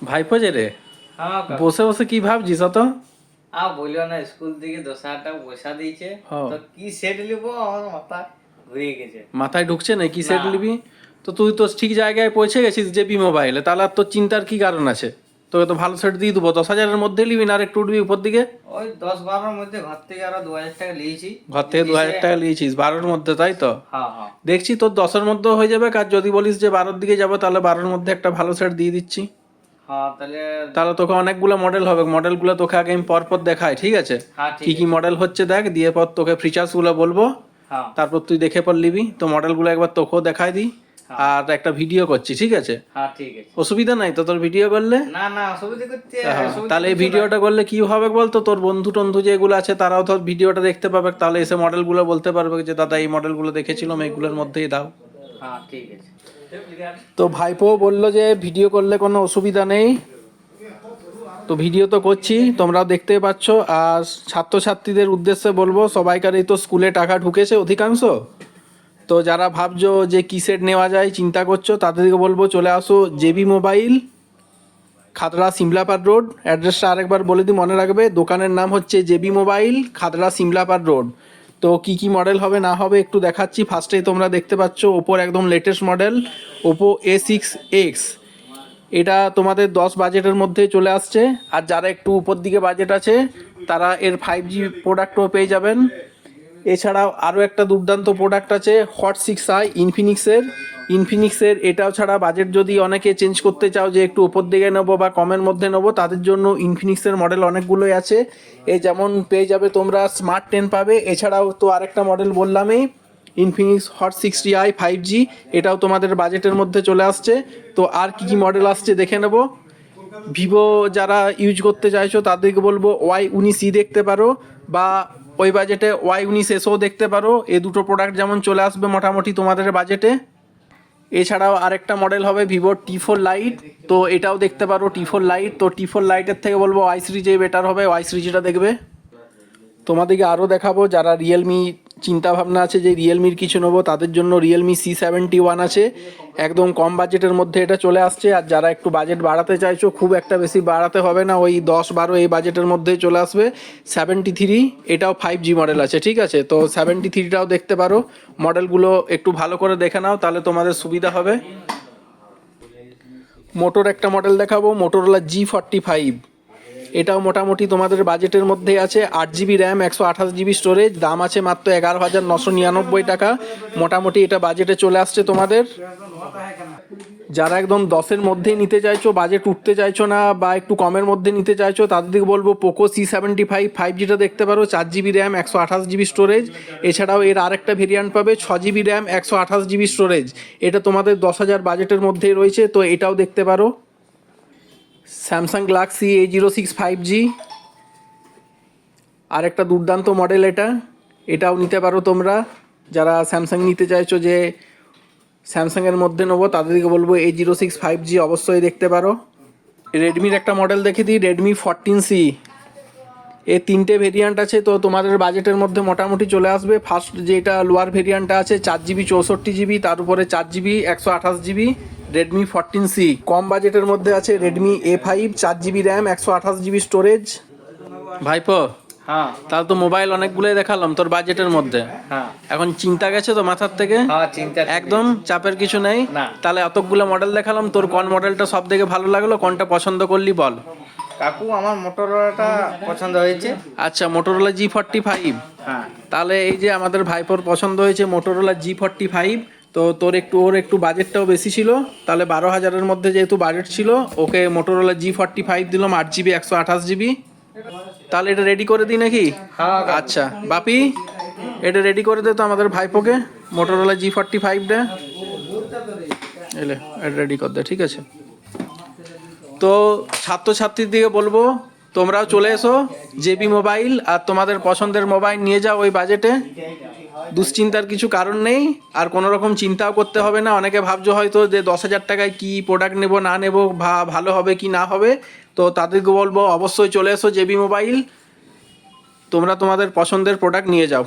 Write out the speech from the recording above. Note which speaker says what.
Speaker 1: ভাইপো যে রে,
Speaker 2: হ্যাঁ কাকু।
Speaker 1: বসে বসে কি ভাবছিস অত?
Speaker 2: বলিও না, স্কুল থেকে 10,000 টাকা পয়সা দিয়েছে, তো কি সেট নিবো আমার মাথা ঘুরে গেছে।
Speaker 1: মাথায় ঢুকছে না কি সেট
Speaker 2: না।
Speaker 1: নিবি? তো তুই তো ঠিক জায়গায় পৌঁছে গেছিস জেপি মোবাইলে, তাহলে আর তোর চিন্তার কি কারণ আছে? তোকে তো ভালো সেট দিয়ে দেবো, 10,000-এর মধ্যে নিবি না আর একটু উঠবি উপর দিকে?
Speaker 2: ওই 10-12 মধ্যে ঘর থেকে আরো 2,000 টাকা নিয়েছি।
Speaker 1: ঘর থেকে 2,000 টাকা নিয়েছিস 12-এর মধ্যে, তাই তো?
Speaker 2: হ্যাঁ হ্যাঁ।
Speaker 1: দেখছি তোর 10-এর মধ্যে হয়ে যাবে, আর যদি বলিস যে 12-এর দিকে যাবো তাহলে 12-এর মধ্যে একটা ভালো সেট দিয়ে দিচ্ছি।
Speaker 2: হ্যাঁ তাহলে।
Speaker 1: তাহলে তোকে অনেকগুলো মডেল হবে, মডেলগুলো তোকে আগে আমি পরপর দেখাই, ঠিক আছে?
Speaker 2: হ্যাঁ ঠিক
Speaker 1: কি কি
Speaker 2: আছে।
Speaker 1: মডেল হচ্ছে দেখ, দিয়ে পর তোকে ফিচার্সগুলো বলবো,
Speaker 2: হ্যাঁ
Speaker 1: তারপর তুই দেখে পর নিবি। তো মডেলগুলো একবার তোকেও দেখাই দিই, আর একটা ভিডিও করছি, ঠিক আছে?
Speaker 2: হ্যাঁ ঠিক আছে।
Speaker 1: অসুবিধা নাই তো তোর ভিডিও করলে?
Speaker 2: না না, অসুবিধা করতে
Speaker 1: হ্যাঁ,
Speaker 2: অসুবিধা
Speaker 1: তাহলে এই
Speaker 2: কিছু নাই।
Speaker 1: ভিডিওটা করলে কি হবে বলতো, তোর বন্ধু টন্ধু যেগুলো আছে তারাও তোর ভিডিওটা দেখতে পাবে, তাহলে এসে মডেলগুলো বলতে পারবে যে দাদা এই মডেলগুলো দেখেছিলাম, এইগুলোর মধ্যেই দাও।
Speaker 2: হ্যাঁ ঠিক আছে।
Speaker 1: তো ভাইপো বললো যে ভিডিও করলে কোনো অসুবিধা নেই, তো ভিডিও তো করছি, তোমরাও দেখতেই পাচ্ছ। আর ছাত্রছাত্রীদের উদ্দেশ্যে বলবো, সবাইকারই তো স্কুলে টাকা ঢুকেছে অধিকাংশ, তো যারা ভাবছো যে কি সেট নেওয়া যায় চিন্তা করছো, তাদেরকে বলবো চলে আসো জেবি মোবাইল, খাতড়া সিমলাপাড় রোড। অ্যাড্রেসটা আরেকবার বলে দিই, মনে রাখবে। দোকানের নাম হচ্ছে জেবি মোবাইল, খাতড়া সিমলাপাড় রোড। তো কি কি মডেল হবে না হবে একটু দেখাচ্ছি। ফার্স্টেই তোমরা দেখতে পাচ্ছ ওপোর একদম লেটেস্ট মডেল ওপো A6X। এটা তোমাদের 10 বাজেটের মধ্যে চলে আসছে, আর যারা একটু উপর দিকে বাজেট আছে তারা এর 5G প্রোডাক্টও পেয়ে যাবেন। এছাড়াও আরও একটা দুর্দান্ত প্রোডাক্ট আছে হট 6i ইনফিনিক্সের। এটাও ছাড়া বাজেট যদি অনেকে চেঞ্জ করতে চাও যে একটু উপর দিকে নেবো বা কমের মধ্যে নেবো, তাদের জন্য ইনফিনিক্সের মডেল অনেকগুলোই আছে। এই যেমন পেয়ে যাবে তোমরা স্মার্ট 10 পাবে, এছাড়াও তো আরেকটা মডেল বললামই ইনফিনিক্স হট 60i 5G, এটাও তোমাদের বাজেটের মধ্যে চলে আসছে। তো আর কি কি মডেল আসছে দেখে নেব। ভিভো যারা ইউজ করতে চাইছো তাদেরকে বলবো Y19 দেখতে পারো, বা ওই বাজেটে Y19 দেখতে পারো। এই দুটো প্রোডাক্ট যেমন চলে আসবে মোটামুটি তোমাদের বাজেটে। এছাড়াও আরেকটা মডেল হবে ভিভো T4 লাইট, তো এটাও দেখতে পারো T4 লাইট। তো T4 লাইটের থেকে বলবো Y3 বেটার হবে, Y3টা দেখবে। তোমাদেরকে আরও দেখাবো যারা রিয়েলমি চিন্তাভাবনা আছে যে রিয়েলমির কিছু নেবো, তাদের জন্য রিয়েলমি C71 আছে, একদম কম বাজেটের মধ্যে এটা চলে আসছে। আর যারা একটু বাজেট বাড়াতে চাইছো, খুব একটা বেশি বাড়াতে হবে না, ওই 10-12 এই বাজেটের মধ্যেই চলে আসবে 73, এটাও 5G মডেল আছে, ঠিক আছে? তো 73টাও দেখতে পারো। মডেলগুলো একটু ভালো করে দেখে নাও, তাহলে তোমাদের সুবিধা হবে। মোটোর একটা মডেল দেখাবো, মোটোরোলা G45। এটাও মোটামুটি তোমাদের বাজেটের মধ্যেই আছে, 8GB র্যাম, 128GB স্টোরেজ, দাম আছে মাত্র 11,999 টাকা। মোটামুটি এটা বাজেটে চলে আসছে তোমাদের। যারা একদম 10-এর মধ্যেই নিতে চাইছো, বাজেট উঠতে চাইছো না বা একটু কমের মধ্যে নিতে চাইছো, তাদেরকে বলবো পোকো C75 5Gটা দেখতে পারো, 4GB র্যাম, 128GB স্টোরেজ। এছাড়াও এর আরেকটা ভেরিয়েন্ট পাবে 6GB র্যাম, 128GB স্টোরেজ। এটা তোমাদের 10,000 বাজেটের মধ্যেই রয়েছে, তো এটাও দেখতে পারো। স্যামসাং গ্যালাক্সি A06 5G আরেকটা দুর্দান্ত মডেল, এটাও নিতে পারো তোমরা। যারা স্যামসাং নিতে চাইছো যে স্যামসাংয়ের মধ্যে নেবো, তাদেরকে বলবো A06 5G অবশ্যই দেখতে পারো। রেডমির একটা মডেল দেখে দিই, রেডমি 14C। এর 3টে ভেরিয়েন্ট আছে, তো তোমাদের বাজেটের মধ্যে মোটামুটি চলে আসবে। ফার্স্ট যেটা লোয়ার ভেরিয়েন্টটা আছে 4GB 64GB, তার উপরে 4GB 128GB, রেডমি 14C। কম বাজেটের মধ্যে আছে Redmi A5, 4GB RAM, 128GB storage. ভাইপো,
Speaker 2: হ্যাঁ
Speaker 1: তাহলে তো মোবাইল অনেকগুলোই দেখালাম তোর বাজেটের মধ্যে।
Speaker 2: হ্যাঁ
Speaker 1: এখন চিন্তা গেছে তো মাথার থেকে?
Speaker 2: হ্যাঁ, চিন্তা
Speaker 1: একদম চাপের কিছু নেই।
Speaker 2: না।
Speaker 1: তাহলে এতগুলো মডেল দেখালাম, তোর কোন মডেলটা সব থেকে ভালো লাগলো, কোনটা পছন্দ করলি বল?
Speaker 2: কাকু, আমার মোটরোলাটা পছন্দ হয়েছে।
Speaker 1: আচ্ছা, মোটোরোলা G45।
Speaker 2: হ্যাঁ
Speaker 1: তাহলে এই যে আমাদের ভাইপোর পছন্দ হয়েছে মোটোরোলা G45, তো তোর ওর একটু বাজেটটাও বেশি ছিল, তাহলে 12,000-এর মধ্যে যেহেতু বাজেট ছিল, ওকে মোটোরোলা G45 দিলাম, 8GB 128GB। তাহলে এটা রেডি করে দিই নাকি?
Speaker 2: হ্যাঁ
Speaker 1: আচ্ছা বাপি, এটা রেডি করে দে তো আমাদের ভাইপোকে, মোটোরোলা G45টা এলে এটা রেডি কর দে, ঠিক আছে? তো ছাত্রছাত্রীর দিকে বলবো তোমরাও চলে এসো জেবি মোবাইল, আর তোমাদের পছন্দের মোবাইল নিয়ে যাও ওই বাজেটে। দুশ্চিন্তার কিছু কারণ নেই, আর কোনো রকম চিন্তাও করতে হবে না। অনেকে ভাবছো হয়তো যে 10,000 টাকায় কী প্রোডাক্ট নেব না নেব, ভালো হবে কি না হবে, তো তাদেরকে বলবো অবশ্যই চলে এসো জেবি মোবাইল, তোমরা তোমাদের পছন্দের প্রোডাক্ট নিয়ে যাও।